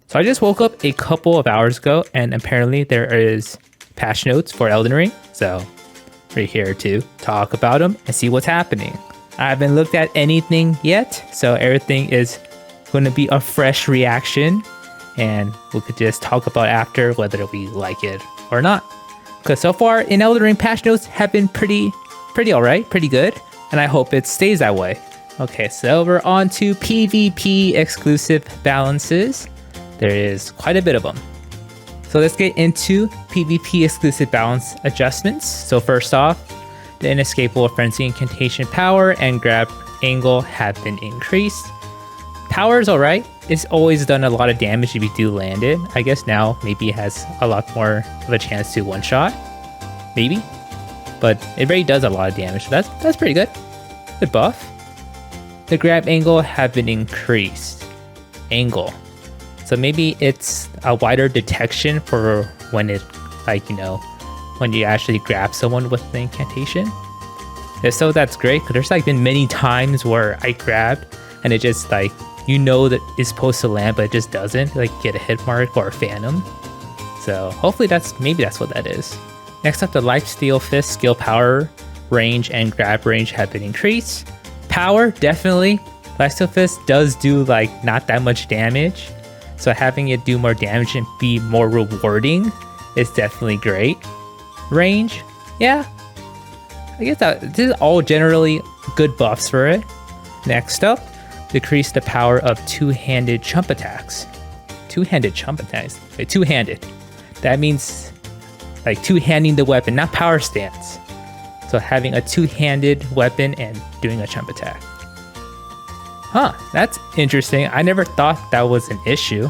So I just woke up a couple of hours ago, and apparently there is patch notes for Elden Ring. So we're here to talk about them and see what's happening. I haven't looked at anything yet, so everything is going to be a fresh reaction, and we could just talk about after whether we like it or not. Because so far in Elden Ring, patch notes have been pretty alright, pretty good, and I hope it stays that way. Okay, so we're on to PvP exclusive balances. There is quite a bit of them. So let's get into PvP exclusive balance adjustments. So first off, the inescapable frenzy incantation power and grab angle have been increased. Power is alright. It's always done a lot of damage if you do land it. I guess now maybe it has a lot more of a chance to one-shot. Maybe. But it already does a lot of damage, so that's pretty good. Good buff. The grab angle have been increased. Angle. So maybe it's a wider detection for when it, when you actually grab someone with the incantation. If so, that's great, because there's been many times where I grabbed and it just that it's supposed to land, but it just doesn't, get a hit mark or a phantom. So hopefully maybe that's what that is. Next up, the lifesteal fist skill power, range, and grab range have been increased. Power, definitely. Lifesteal fist does do not that much damage. So having it do more damage and be more rewarding is definitely great. Range, yeah. I guess this is all generally good buffs for it. Next up, decrease the power of two-handed chump attacks. Two-handed chump attacks? Wait, two-handed. That means two-handing the weapon, not power stance. So having a two-handed weapon and doing a chump attack. Huh, that's interesting. I never thought that was an issue.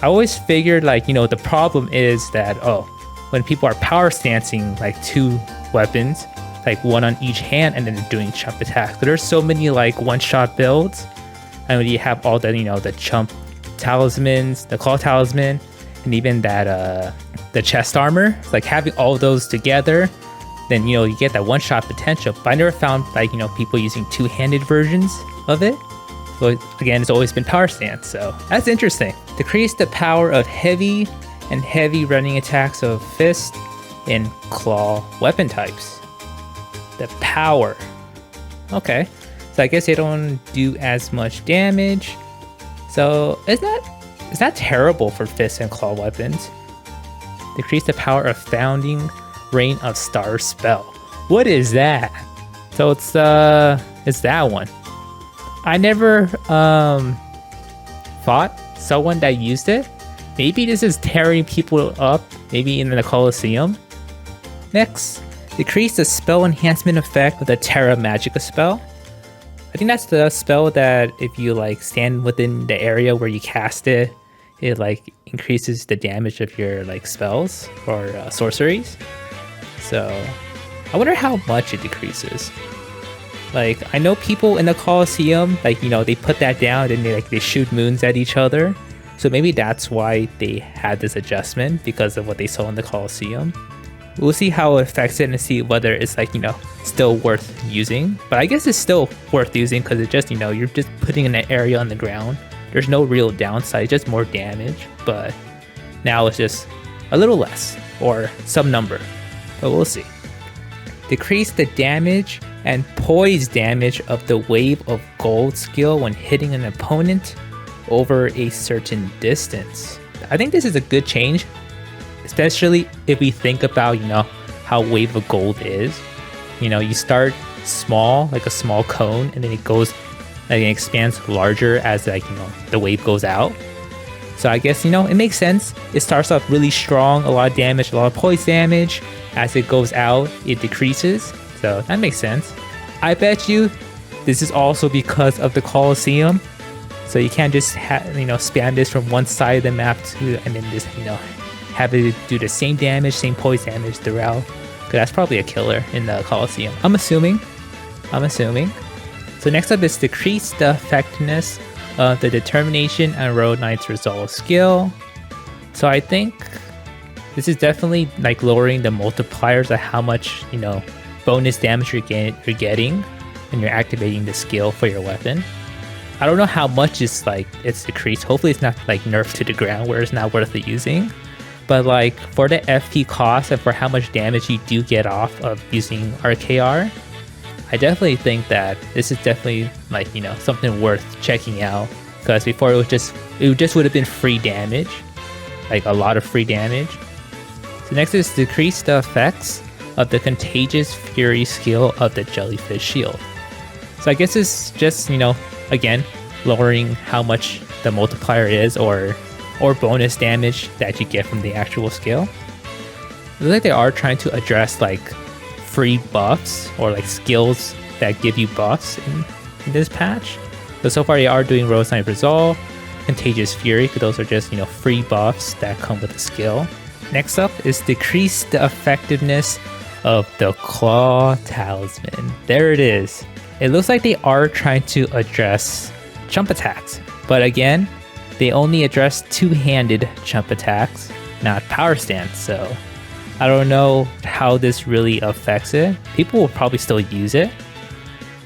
I always figured the problem is that, when people are power stancing two weapons, one on each hand and then doing chump attacks. But there's so many one-shot builds. And when you have all the, the chump talismans, the claw talisman, and even that, the chest armor, having all those together, then, you get that one-shot potential. But I never found, people using two-handed versions of it. But again, it's always been power stance, so that's interesting. Decrease the power of heavy and heavy running attacks of fist and claw weapon types. The power. Okay, so I guess they don't do as much damage. So it's not terrible for fist and claw weapons. Decrease the power of founding rain of stars spell. What is that? So it's that one. I never fought someone that used it. Maybe this is tearing people up, maybe in the Colosseum. Next, decrease the spell enhancement effect of the Terra Magica spell. I think that's the spell that if you stand within the area where you cast it, it increases the damage of your spells or sorceries. So I wonder how much it decreases. I know people in the Colosseum, they put that down and they shoot moons at each other. So maybe that's why they had this adjustment, because of what they saw in the Colosseum. We'll see how it affects it and see whether it's still worth using. But I guess it's still worth using because it's just, you're just putting in an area on the ground. There's no real downside, just more damage. But now it's just a little less or some number. But we'll see. Decrease the damage and poise damage of the wave of gold skill when hitting an opponent over a certain distance. I think this is a good change, especially if we think about, how wave of gold is. You start small, a small cone, and then it goes, it expands larger as the wave goes out. So I guess, it makes sense. It starts off really strong, a lot of damage, a lot of poise damage. As it goes out, it decreases. So that makes sense. I bet you this is also because of the Colosseum. So you can't just spam this from one side of the map and then just have it do the same damage, same poise damage throughout. Because that's probably a killer in the Colosseum. I'm assuming. So next up is decrease the effectiveness of the determination and road knight's resolve skill. So I think this is definitely lowering the multipliers of how much bonus damage you're getting when you're activating the skill for your weapon. I don't know how much it's decreased. Hopefully it's not like nerfed to the ground where it's not worth it using. But like for the FP cost and for how much damage you do get off of using RKR, I definitely think that this is definitely like, something worth checking out. Because before it just would have been free damage, like a lot of free damage. So next is decrease the effects of the Contagious Fury skill of the Jellyfish Shield. So I guess it's just, again, lowering how much the multiplier is or bonus damage that you get from the actual skill. It looks like they are trying to address like free buffs or like skills that give you buffs in this patch. So far they are doing Road Sniper Resolve, Contagious Fury, because those are just, free buffs that come with the skill. Next up is decrease the effectiveness of the Claw Talisman. There it is. It looks like they are trying to address jump attacks, but again, they only address two-handed jump attacks, not power stance, so I don't know how this really affects it. People will probably still use it,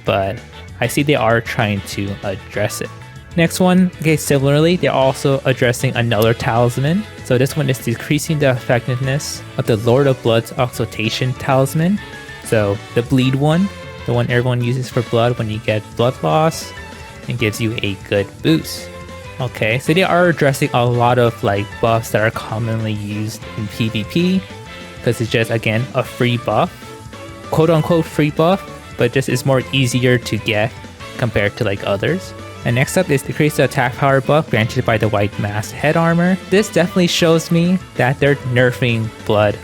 but I see they are trying to address it. Next one, okay, similarly, they're also addressing another talisman. So this one is decreasing the effectiveness of the Lord of Blood's Exaltation Talisman. So the bleed one, the one everyone uses for blood when you get blood loss, and gives you a good boost. Okay, so they are addressing a lot of like buffs that are commonly used in PvP, because it's just, again, a free buff, quote unquote free buff, but just is more easier to get compared to like others. And next up is decrease the attack power buff granted by the White Mask head armor. This definitely shows me that they're nerfing blood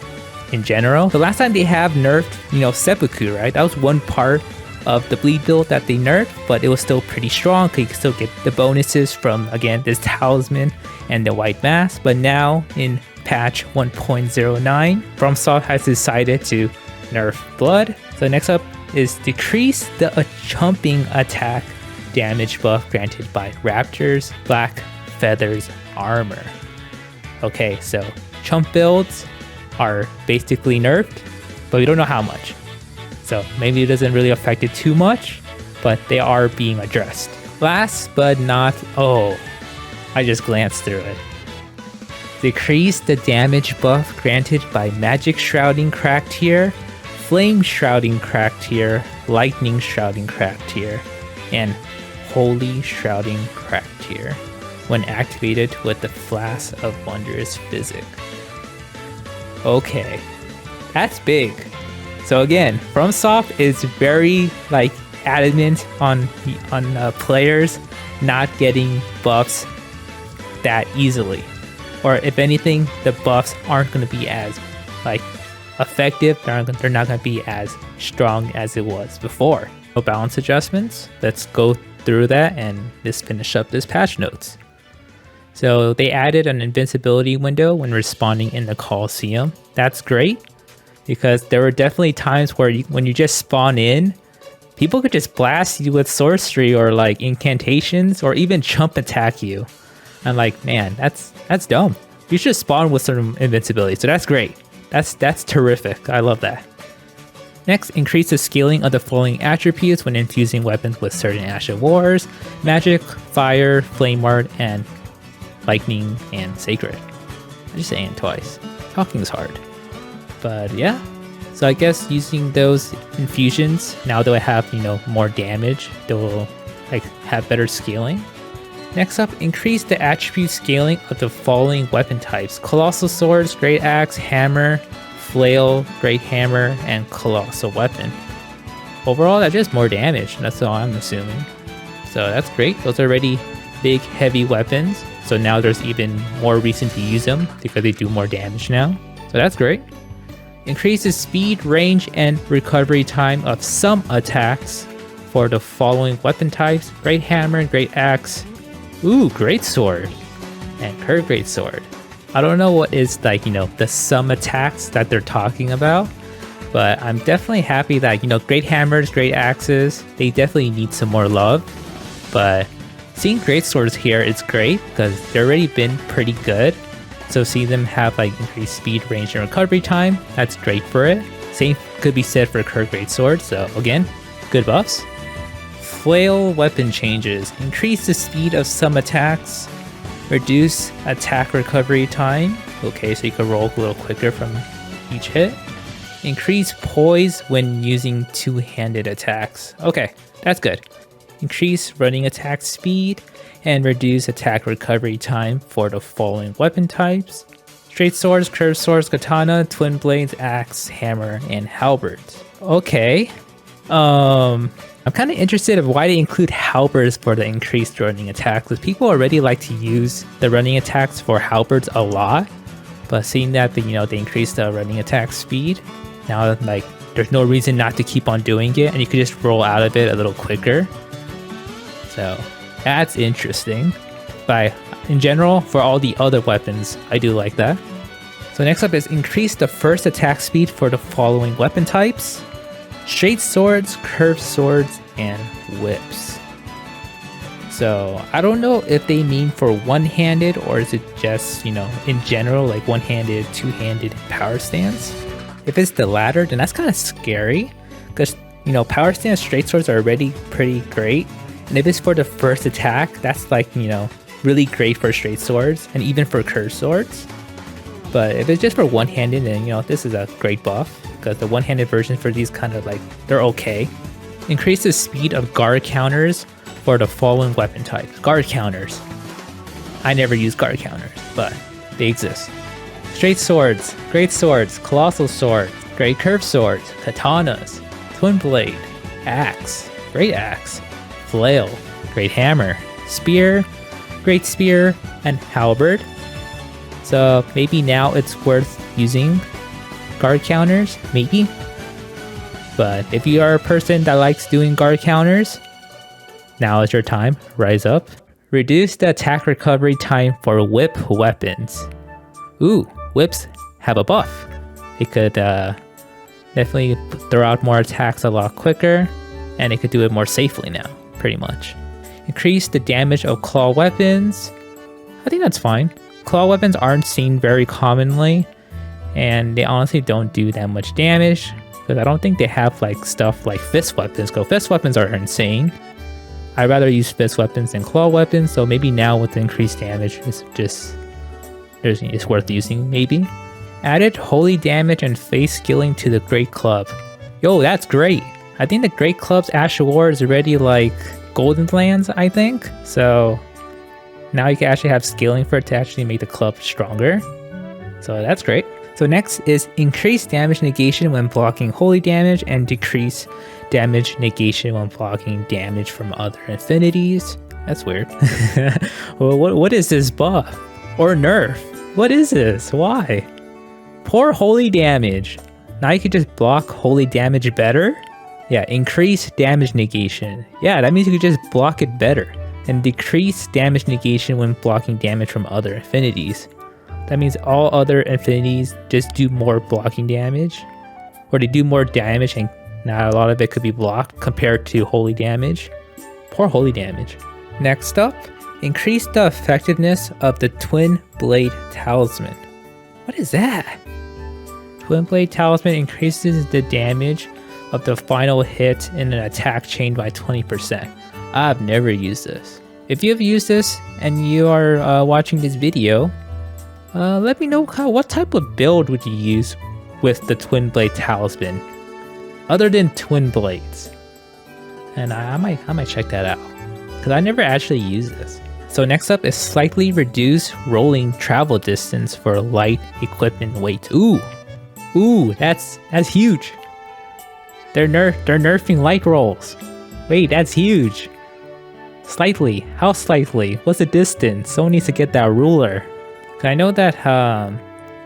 in general. The last time they have nerfed, seppuku, right? That was one part of the bleed build that they nerfed, but it was still pretty strong because you can still get the bonuses from, again, this talisman and the White Mask. But now in patch 1.09, FromSoft has decided to nerf blood. So next up is decrease the jumping attack damage buff granted by Raptor's Black Feathers armor. Okay, so chump builds are basically nerfed, but we don't know how much. So maybe it doesn't really affect it too much, but they are being addressed. Last but not, I just glanced through it. Decrease the damage buff granted by Magic Shrouding Cracked Tier, Flame Shrouding Cracked Tier, Lightning Shrouding Cracked Tier, and Holy Shrouding Cracked Tier when activated with the Flask of Wondrous Physic. Okay, that's big. So again, FromSoft is very like adamant on players not getting buffs that easily, or if anything, the buffs aren't going to be as like effective. They're not going to be as strong as it was before. No balance adjustments. Let's go through that and just finish up this patch notes. So they added an invincibility window when respawning in the Coliseum. That's great, because there were definitely times where when you just spawn in, people could just blast you with sorcery or like incantations or even jump attack you. I'm like, man, that's dumb. You should spawn with some invincibility. So that's great. That's terrific. I love that. Next, increase the scaling of the following attributes when infusing weapons with certain Ash of Wars: Magic, Fire, Flame Ward, and Lightning and Sacred. I just say it twice. Talking is hard. But yeah. So I guess using those infusions, now that I have, more damage, they will like have better scaling. Next up, increase the attribute scaling of the following weapon types: Colossal Swords, Great Axe, Hammer, Flail, Great Hammer, and Colossal Weapon. Overall, that's just more damage. That's all I'm assuming. So that's great. Those are already big, heavy weapons. So now there's even more reason to use them because they do more damage now. So that's great. Increase the speed, range, and recovery time of some attacks for the following weapon types: Great Hammer, Great Axe, Great Sword, and Curved Great Sword. I don't know what is like, the some attacks that they're talking about, but I'm definitely happy that, Great Hammers, Great Axes, they definitely need some more love. But seeing Great Swords here is great because they've already been pretty good. So seeing them have like increased speed, range, and recovery time, that's great for it. Same could be said for Curved Great Sword. So again, good buffs. Flail weapon changes. Increase the speed of some attacks. Reduce attack recovery time. Okay, so you can roll a little quicker from each hit. Increase poise when using two-handed attacks. Okay, that's good. Increase running attack speed and reduce attack recovery time for the following weapon types. Straight swords, curved swords, katana, twin blades, axe, hammer, and halberds. Okay. I'm kind of interested in why they include halberds for the increased running attacks, because people already like to use the running attacks for halberds a lot. But seeing that they increased the running attack speed, now like there's no reason not to keep on doing it, and you could just roll out of it a little quicker. So that's interesting. But in general, for all the other weapons, I do like that. So next up is increase the first attack speed for the following weapon types. Straight swords, curved swords, and whips. So I don't know if they mean for one-handed or is it just, in general, like one-handed, two-handed power stance. If it's the latter, then that's kind of scary because, power stance straight swords are already pretty great. And if it's for the first attack, that's like, really great for straight swords and even for curved swords. But if it's just for one-handed, then, this is a great buff. Because the one-handed version for these kind of like, they're okay. Increase the speed of guard counters for the following weapon types. Guard counters. I never use guard counters, but they exist. Straight swords, great swords, colossal swords, great curved swords, katanas, twin blade, axe, great axe, flail, great hammer, spear, great spear, and halberd. So maybe now it's worth using guard counters, maybe. But if you are a person that likes doing guard counters, now is your time. Rise up. Reduce the attack recovery time for whip weapons. Ooh, whips have a buff. It could definitely throw out more attacks a lot quicker, and it could do it more safely now, pretty much. Increase the damage of claw weapons. I think that's fine. Claw weapons aren't seen very commonly, and they honestly don't do that much damage because I don't think they have like stuff like fist weapons, because fist weapons are insane. I'd rather use fist weapons than claw weapons, so maybe now with the increased damage it's worth using, maybe. Added holy damage and face skilling to the great club. Yo, that's great. I think the great club's Ash of War is already like golden lands, I think. So now you can actually have skilling for it to actually make the club stronger. So that's great. So next is increase damage negation when blocking holy damage and decrease damage negation when blocking damage from other infinities. That's weird. Well, what is this buff? Or nerf? What is this? Why? Poor holy damage. Now you can just block holy damage better? Yeah, increase damage negation. Yeah, that means you can just block it better. And decrease damage negation when blocking damage from other infinities. That means all other infinities just do more blocking damage, or they do more damage and not a lot of it could be blocked compared to holy damage. Poor holy damage. Next up, increase the effectiveness of the Twin Blade Talisman. What is that? Twin Blade Talisman increases the damage of the final hit in an attack chain by 20%. I've never used this. If you have used this and you are watching this video, let me know what type of build would you use with the Twin Blade Talisman, other than Twin Blades. And I might check that out, because I never actually used this. So next up is slightly reduce rolling travel distance for light equipment weight. Ooh, that's huge. They're nerfing light rolls. Wait, that's huge. Slightly. How slightly? What's the distance? Someone needs to get that ruler. I know that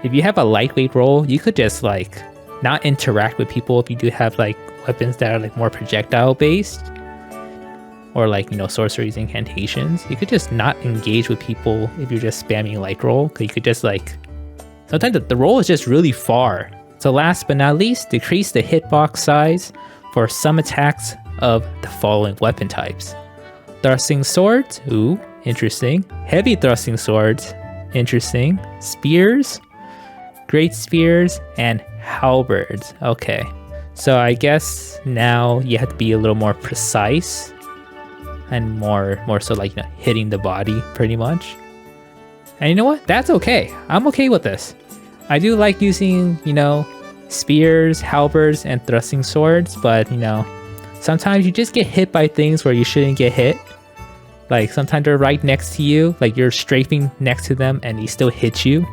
if you have a lightweight roll, you could just like not interact with people if you do have like weapons that are like more projectile based, or like sorceries, incantations. You could just not engage with people if you're just spamming light roll, because you could just like sometimes the roll is just really far. So last but not least, decrease the hitbox size for some attacks of the following weapon types. Thrusting swords, ooh, interesting. Heavy thrusting swords, interesting. Spears, great spears, and halberds. Okay, so I guess now you have to be a little more precise and more so like, you know, hitting the body pretty much. And you know what? That's okay. I'm okay with this. I do like using, you know, spears, halberds, and thrusting swords, but you know, sometimes you just get hit by things where you shouldn't get hit. Like sometimes they're right next to you, like you're strafing next to them and they still hit you.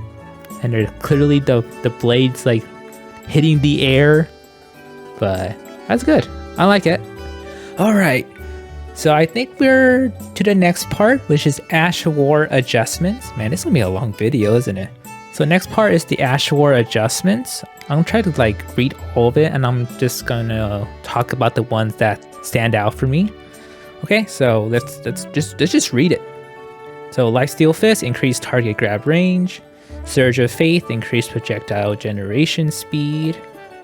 And they're clearly the blades like hitting the air. But that's good. I like it. Alright. So I think we're to the next part, which is Ash War adjustments. Man, this is gonna be a long video, isn't it? So next part is the Ash War adjustments. I'm gonna try to like read all of it, and I'm just gonna talk about the ones that stand out for me. Okay, so let's just read it. So Lifesteal Fist, increased target grab range. Surge of Faith, increased projectile generation speed.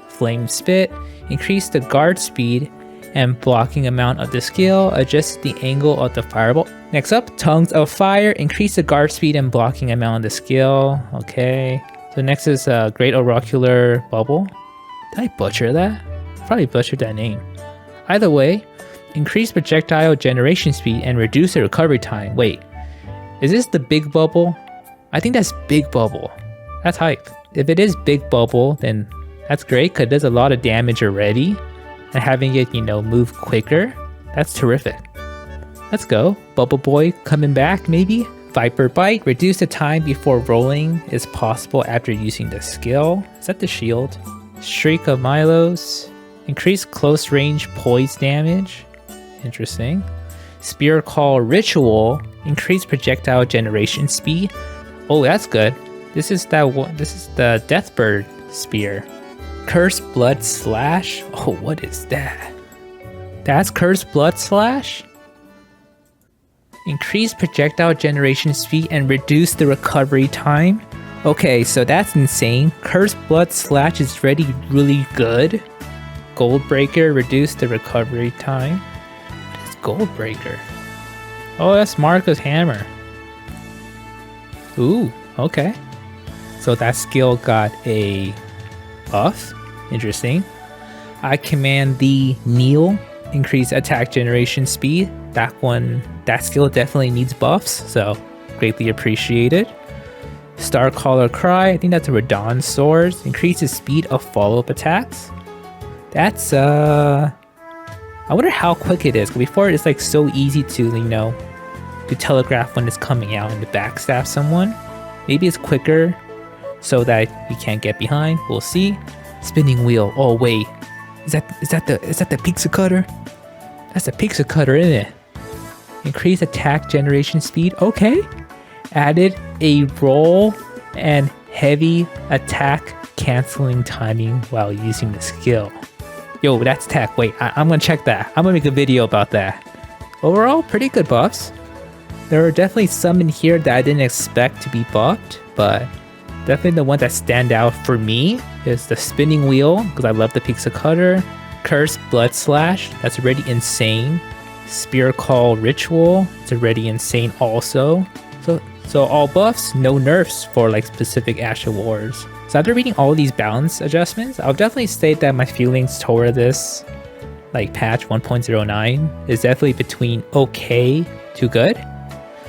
Flame Spit, increase the guard speed and blocking amount of the skill, adjust the angle of the fireball. Next up, Tongues of Fire, increase the guard speed and blocking amount of the skill. Okay. So next is Great Oracular Bubble. Did I butcher that? Probably butchered that name. Either way, increase projectile generation speed and reduce the recovery time. Wait, is this the big bubble? I think that's big bubble. That's hype. If it is big bubble, then that's great because there's a lot of damage already. And having it, you know, move quicker, that's terrific. Let's go. Bubble Boy coming back, maybe? Viper Bite, reduce the time before rolling is possible after using the skill. Is that the shield? Shriek of Milos, increase close range poise damage. Interesting. Spear Call Ritual, increase projectile generation speed. Oh, that's good. This is that one. This is the Deathbird Spear. Curse Blood Slash? Oh, what is that? That's Curse Blood Slash? Increase projectile generation speed and reduce the recovery time? Okay, so that's insane. Curse Blood Slash is really good. Goldbreaker, reduce the recovery time. What is Goldbreaker? Oh, that's Marco's hammer. Ooh, okay. So that skill got a buff. Interesting. I command the Kneel, increase attack generation speed. That skill definitely needs buffs, so greatly appreciated. Starcaller Cry, I think that's a Radon sword, increases speed of follow-up attacks. That's I wonder how quick it is. Before it's like so easy to, you know, to telegraph when it's coming out and to backstab someone. Maybe it's quicker so that we can't get behind. We'll see. Spinning Wheel. Oh wait, is that the pizza cutter? That's the pizza cutter, isn't it? Increase attack generation speed. Okay. Added a roll and heavy attack canceling timing while using the skill. Yo, that's tech. Wait, I'm gonna check that. I'm gonna make a video about that. Overall, pretty good buffs. There are definitely some in here that I didn't expect to be buffed, but definitely the one that stand out for me is the Spinning Wheel, because I love the pizza cutter. Curse Blood Slash, that's already insane. Spear Call Ritual, it's already insane also. So all buffs, no nerfs for like specific Ash Wars. So after reading all these balance adjustments, I'll definitely state that my feelings toward this like patch 1.09 is definitely between okay to good.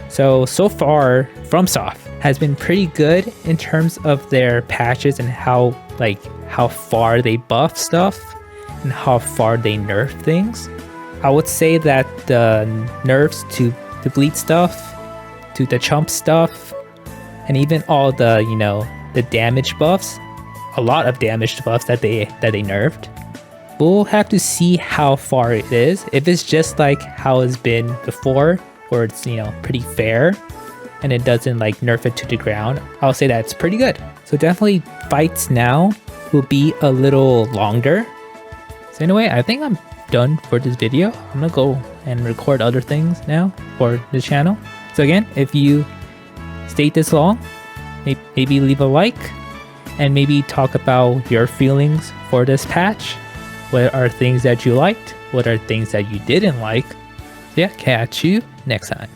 So far, FromSoft has been pretty good in terms of their patches and how far they buff stuff and how far they nerf things. I would say that the nerfs to the bleed stuff, to the chump stuff, and even all the, you know, the damage buffs, a lot of damage buffs that they nerfed. We'll have to see how far it is. If it's just like how it's been before, or it's, you know, pretty fair and it doesn't like nerf it to the ground, I'll say that's pretty good. So definitely fights now will be a little longer. So anyway, I think I'm done for this video. I'm gonna go and record other things now for the channel. So again, if you stayed this long, maybe leave a like and maybe talk about your feelings for this patch. What are things that you liked? What are things that you didn't like? So yeah, catch you next time.